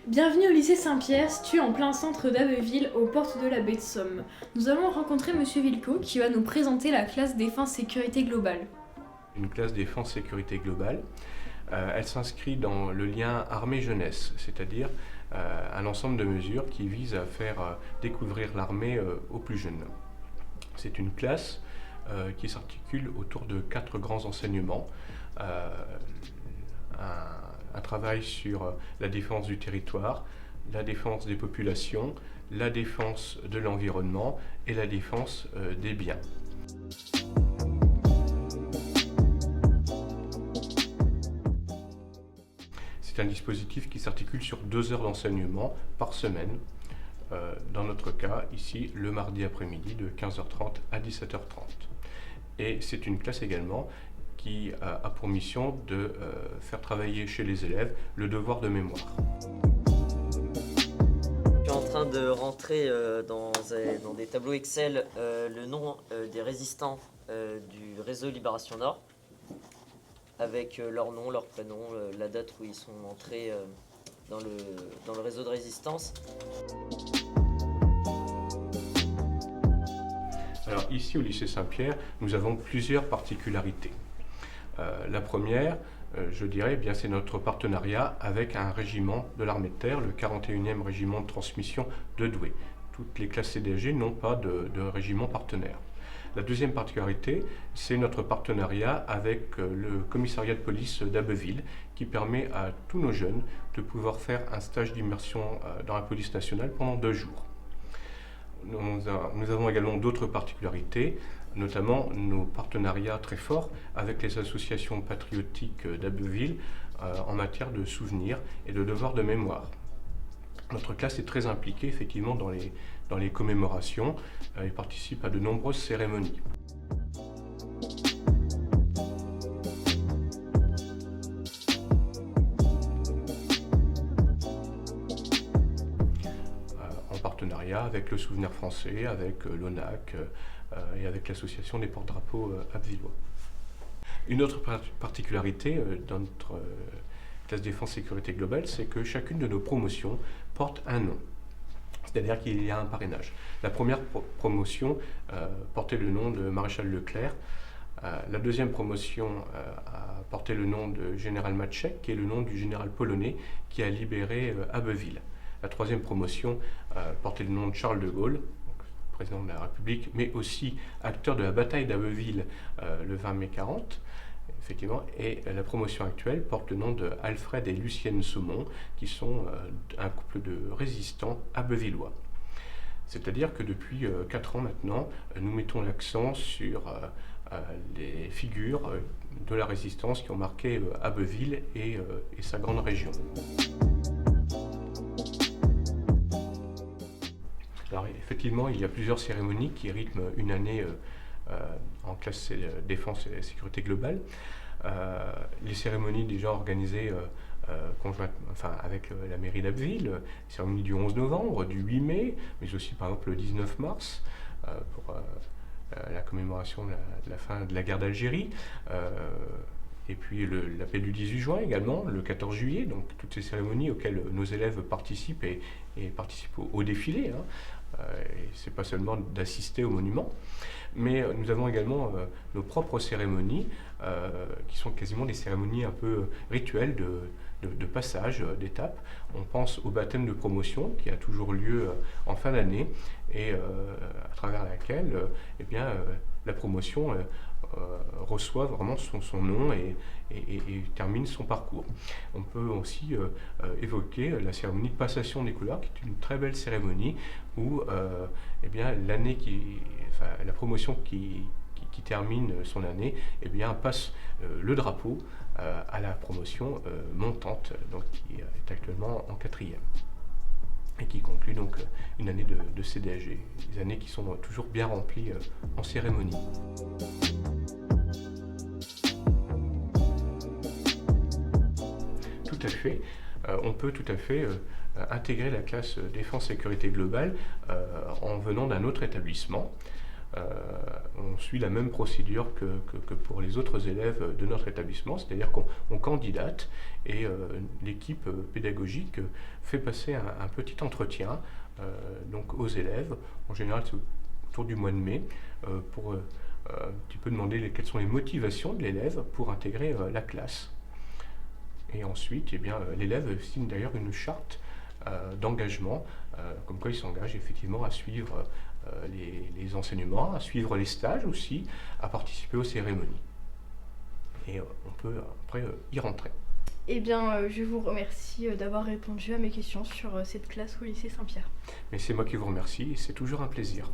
Bienvenue au lycée Saint-Pierre, situé en plein centre d'Abbeville, aux portes de la baie de Somme. Nous allons rencontrer Monsieur Vilco qui va nous présenter la classe Défense Sécurité Globale. Une classe Défense Sécurité Globale. Elle s'inscrit dans le lien armée-jeunesse, c'est-à-dire un ensemble de mesures qui visent à faire découvrir l'armée aux plus jeunes. C'est une classe qui s'articule autour de 4 grands enseignements. Un travail sur la défense du territoire, la défense des populations, la défense de l'environnement et la défense des biens. C'est un dispositif qui s'articule sur 2 heures d'enseignement par semaine. Dans notre cas, ici, le mardi après-midi de 15h30 à 17h30. Et c'est une classe également qui a pour mission de faire travailler chez les élèves le devoir de mémoire. Je suis en train de rentrer dans des tableaux Excel le nom des résistants du réseau Libération Nord, avec leur nom, leur prénom, la date où ils sont entrés dans le réseau de résistance. Alors ici au lycée Saint-Pierre, nous avons plusieurs particularités. La première, je dirais, c'est notre partenariat avec un régiment de l'armée de terre, le 41e régiment de transmission de Douai. Toutes les classes CDG n'ont pas de régiment partenaire. La deuxième particularité, c'est notre partenariat avec le commissariat de police d'Abbeville, qui permet à tous nos jeunes de pouvoir faire un stage d'immersion dans la police nationale pendant 2 jours. Nous avons également d'autres particularités, notamment nos partenariats très forts avec les associations patriotiques d'Abbeville en matière de souvenirs et de devoirs de mémoire. Notre classe est très impliquée effectivement dans les commémorations et participe à de nombreuses cérémonies. En partenariat avec le Souvenir français, avec l'ONAC et avec l'association des porte-drapeaux abbvillois. Une autre particularité dans notre classe Défense Sécurité Globale, c'est que chacune de nos promotions porte un nom. C'est-à-dire qu'il y a un parrainage. La première promotion portait le nom de Maréchal Leclerc. La deuxième promotion a porté le nom de Général Matczek, qui est le nom du général polonais qui a libéré Abbeville. La troisième promotion portait le nom de Charles de Gaulle, président de la République, mais aussi acteur de la bataille d'Abbeville le 20 mai 40. Effectivement, et la promotion actuelle porte le nom de Alfred et Lucienne Saumon, qui sont un couple de résistants abbevillois. C'est-à-dire que depuis 4 ans maintenant, nous mettons l'accent sur les figures de la résistance qui ont marqué Abbeville et sa grande région. Alors effectivement, il y a plusieurs cérémonies qui rythment une année en classe Défense et Sécurité Globale. Les cérémonies déjà organisées avec la mairie d'Abbeville, les cérémonies du 11 novembre, du 8 mai, mais aussi par exemple le 19 mars pour la commémoration de la fin de la guerre d'Algérie. Et puis l'appel du 18 juin également, le 14 juillet, donc toutes ces cérémonies auxquelles nos élèves participent et participent au défilé. Et c'est pas seulement d'assister au monument, mais nous avons également nos propres cérémonies qui sont quasiment des cérémonies un peu rituelles de passage, d'étape. On pense au baptême de promotion qui a toujours lieu en fin d'année et à travers laquelle la promotion reçoit vraiment son nom et termine son parcours. On peut aussi évoquer la cérémonie de passation des couleurs, qui est une très belle cérémonie où la promotion qui termine son année passe le drapeau à la promotion montante, donc qui est actuellement en 4e. Et qui conclut donc une année de CDAG, des années qui sont toujours bien remplies en cérémonie. Tout à fait. On peut tout à fait intégrer la classe Défense Sécurité Globale en venant d'un autre établissement. on suit la même procédure que pour les autres élèves de notre établissement, c'est-à-dire qu'on candidate et l'équipe pédagogique fait passer un petit entretien donc aux élèves. En général, c'est autour du mois de mai pour un petit peu demander quelles sont les motivations de l'élève pour intégrer la classe. Et ensuite, eh bien, l'élève signe d'ailleurs une charte d'engagement, comme quoi il s'engage effectivement à suivre les enseignements, à suivre les stages aussi, à participer aux cérémonies. Et on peut après y rentrer. Eh bien, je vous remercie d'avoir répondu à mes questions sur cette classe au lycée Saint-Pierre. Mais c'est moi qui vous remercie et c'est toujours un plaisir.